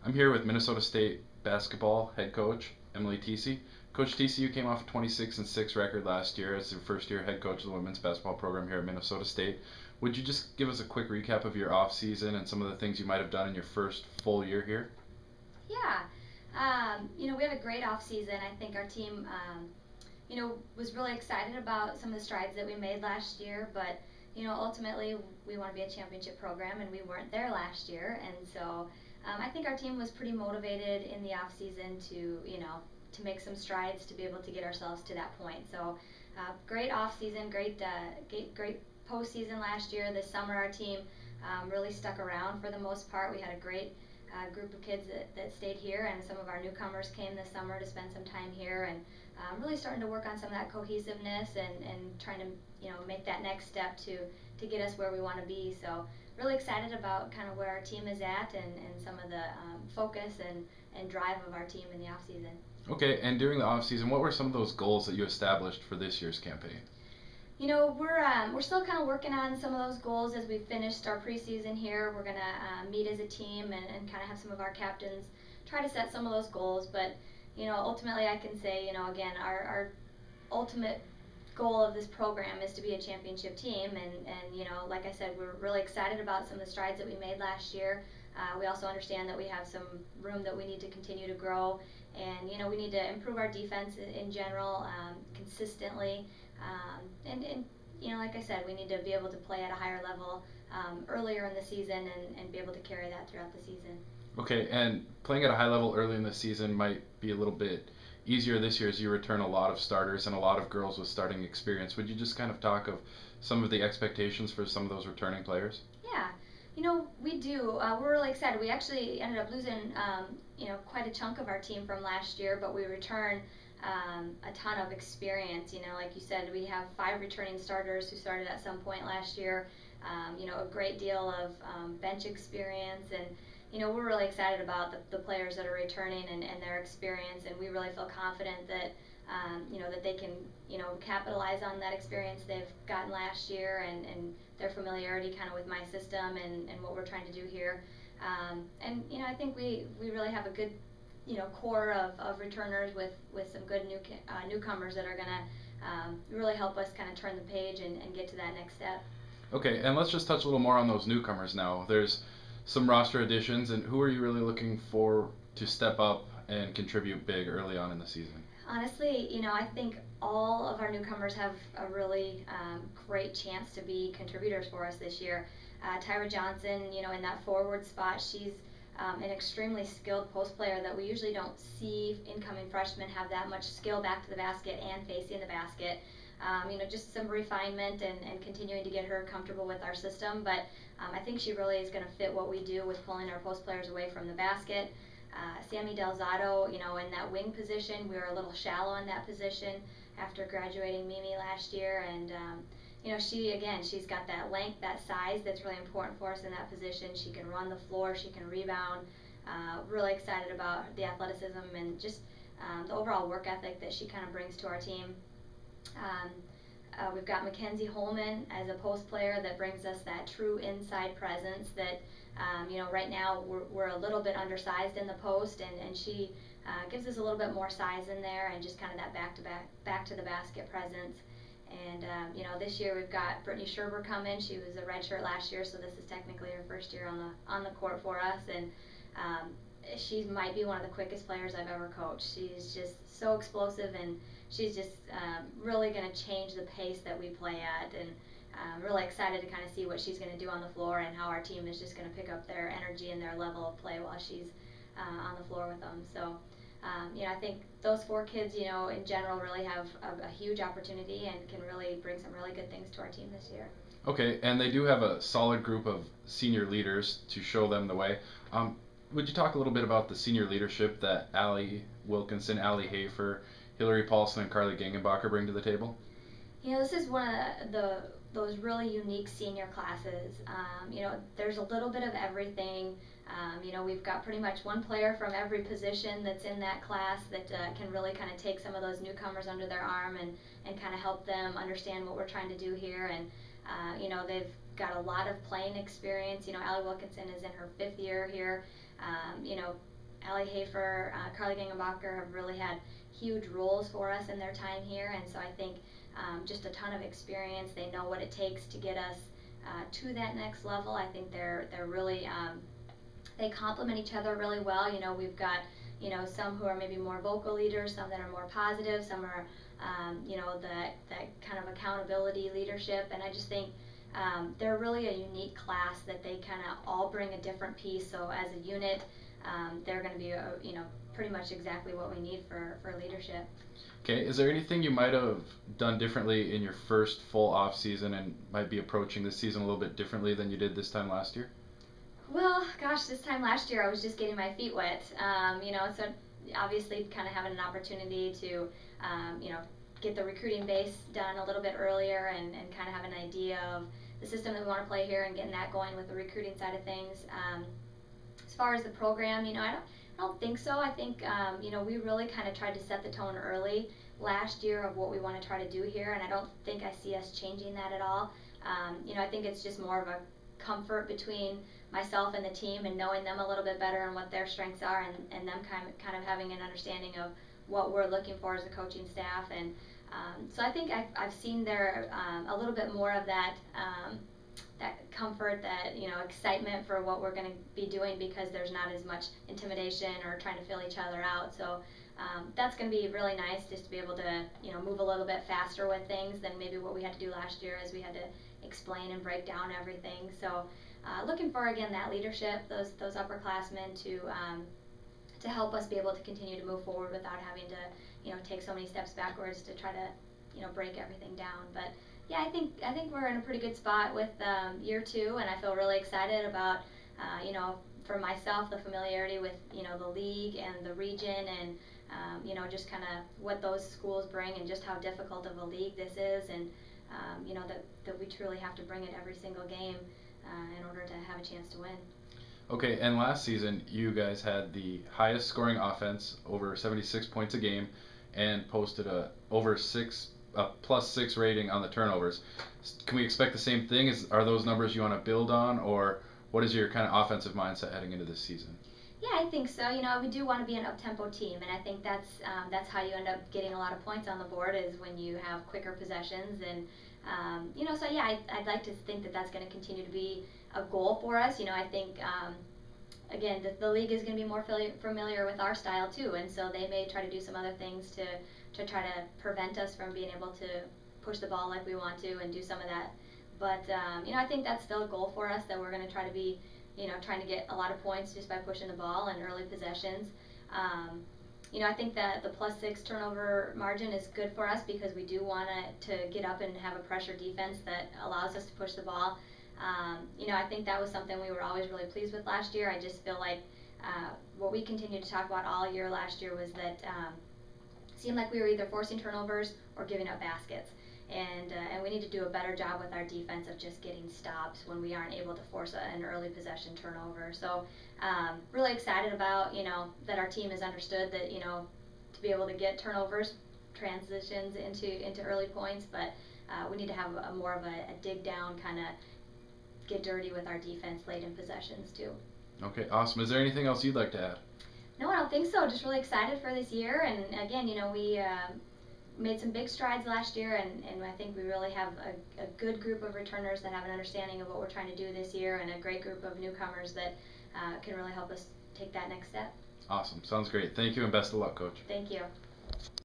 I'm here with Minnesota State basketball head coach Emilee Thiesse. Coach Thiesse, you came off a 26-6 record last year as your first year head coach of the women's basketball program here at Minnesota State. Would you just give us a quick recap of your off season and some of the things you might have done in your first full year here? Yeah. We had a great off season. I think our team, was really excited about some of the strides that we made last year, but ultimately we want to be a championship program, and we weren't there last year, and so I think our team was pretty motivated in the off season to make some strides to be able to get ourselves to that point. So, great off season, great postseason last year. This summer, our team really stuck around for the most part. We had a great group of kids that stayed here, and some of our newcomers came this summer to spend some time here, and really starting to work on some of that cohesiveness and trying to make that next step to get us where we want to be. So really excited about kind of where our team is at and some of the focus and drive of our team in the off season. Okay, and during the off season, what were some of those goals that you established for this year's campaign? We're still kind of working on some of those goals as we finished our preseason here. We're gonna meet as a team and kind of have some of our captains try to set some of those goals. But ultimately, I can say again, our ultimate goal of this program is to be a championship team. And like I said, we're really excited about some of the strides that we made last year. We also understand that we have some room that we need to continue to grow, and we need to improve our defense in general consistently. Like I said, we need to be able to play at a higher level earlier in the season and be able to carry that throughout the season. Okay, and playing at a high level early in the season might be a little bit easier this year as you return a lot of starters and a lot of girls with starting experience. Would you just kind of talk of some of the expectations for some of those returning players? Yeah, we do. We're really excited. We actually ended up losing, quite a chunk of our team from last year, but we return a ton of experience. Like you said, we have 5 returning starters who started at some point last year. A great deal of bench experience, and we're really excited about the players that are returning and their experience, and we really feel confident that that they can capitalize on that experience they've gotten last year and their familiarity kind of with my system and what we're trying to do here. I think we really have a good core of returners with some good newcomers that are going to really help us kind of turn the page and get to that next step. Okay, and let's just touch a little more on those newcomers now. There's some roster additions, and who are you really looking for to step up and contribute big early on in the season? Honestly, I think all of our newcomers have a really great chance to be contributors for us this year. Tyra Johnson, in that forward spot, she's an extremely skilled post player that we usually don't see incoming freshmen have that much skill back to the basket and facing the basket. Just some refinement and continuing to get her comfortable with our system. But I think she really is going to fit what we do with pulling our post players away from the basket. Sammy Delzato, in that wing position, we were a little shallow in that position after graduating Mimi last year, and she's got that length, that size that's really important for us in that position. She can run the floor, she can rebound. Really excited about the athleticism and just the overall work ethic that she kind of brings to our team. We've got Mckenzie Holman as a post player that brings us that true inside presence that right now we're a little bit undersized in the post, and she gives us a little bit more size in there and just kind of that back to the basket presence. And this year we've got Brittany Sherber coming. She was a redshirt last year, so this is technically her first year on the court for us, and she might be one of the quickest players I've ever coached. She's just so explosive, and she's just really going to change the pace that we play at, and I'm really excited to kind of see what she's going to do on the floor and how our team is just going to pick up their energy and their level of play while she's on the floor with them. So, I think those 4 kids, in general, really have a huge opportunity and can really bring some really good things to our team this year. Okay, and they do have a solid group of senior leaders to show them the way. Would you talk a little bit about the senior leadership that Allie Wilkinson, Allie Hafer, Hillary Paulson, and Carly Gangenbacher bring to the table? This is one of those really unique senior classes. There's a little bit of everything. We've got pretty much one player from every position that's in that class that can really kind of take some of those newcomers under their arm and kind of help them understand what we're trying to do here. And, they've got a lot of playing experience. Allie Wilkinson is in her 5th year here. Allie Hafer, Carly Gangenbacher have really had huge roles for us in their time here, and so I think just a ton of experience. They know what it takes to get us to that next level. I think they're really they complement each other really well. You know, we've got, you know, some who are maybe more vocal leaders, some that are more positive, some are, you know, that kind of accountability leadership, and I just think they're really a unique class that they kind of all bring a different piece. So as a unit, they're going to be, you know, pretty much exactly what we need for leadership. Okay, is there anything you might have done differently in your first full off season and might be approaching this season a little bit differently than you did this time last year? Well, gosh, this time last year I was just getting my feet wet. You know, so obviously kind of having an opportunity to, you know, get the recruiting base done a little bit earlier and kind of have an idea of the system that we want to play here and getting that going with the recruiting side of things. As far as the program, you know, I don't think so. I think, you know, we really kind of tried to set the tone early last year of what we want to try to do here, and I don't think I see us changing that at all. You know, I think it's just more of a comfort between myself and the team and knowing them a little bit better and what their strengths are, and them kind of having an understanding of what we're looking for as a coaching staff. And so I think I've seen there a little bit more of that that comfort, that, you know, excitement for what we're going to be doing, because there's not as much intimidation or trying to fill each other out. So that's going to be really nice, just to be able to, you know, move a little bit faster with things than maybe what we had to do last year, as we had to explain and break down everything. So looking for, again, that leadership, those upperclassmen to help us be able to continue to move forward without having to, you know, take so many steps backwards to try to, you know, break everything down. But yeah, I think we're in a pretty good spot with year two, and I feel really excited about, you know, for myself, the familiarity with, you know, the league and the region, and you know, just kind of what those schools bring and just how difficult of a league this is, and you know, that we truly have to bring it every single game in order to have a chance to win. Okay, and last season you guys had the highest scoring offense, over 76 points a game, and posted a +6 rating on the turnovers. Can we expect the same thing? Are those numbers you want to build on, or what is your kind of offensive mindset heading into this season? Yeah, I think so. You know, we do want to be an up-tempo team, and I think that's how you end up getting a lot of points on the board, is when you have quicker possessions. And you know, so yeah, I'd like to think that that's going to continue to be a goal for us. You know, I think again, the league is going to be more familiar with our style too, and so they may try to do some other things to try to prevent us from being able to push the ball like we want to and do some of that. But you know, I think that's still a goal for us, that we're going to try to be, you know, trying to get a lot of points just by pushing the ball and early possessions. You know, I think that the +6 turnover margin is good for us, because we do want to get up and have a pressure defense that allows us to push the ball. You know, I think that was something we were always really pleased with last year. I just feel like what we continued to talk about all year last year was that it seemed like we were either forcing turnovers or giving up baskets. And we need to do a better job with our defense of just getting stops when we aren't able to force an early possession turnover. So really excited about, you know, that our team has understood that, you know, to be able to get turnovers transitions into early points, but we need to have more of a dig down, kind of get dirty with our defense late in possessions too. Okay, awesome. Is there anything else you'd like to add? No, I don't think so. Just really excited for this year, and again, you know, we made some big strides last year, and I think we really have a good group of returners that have an understanding of what we're trying to do this year, and a great group of newcomers that can really help us take that next step. Awesome. Sounds great. Thank you, and best of luck, Coach. Thank you.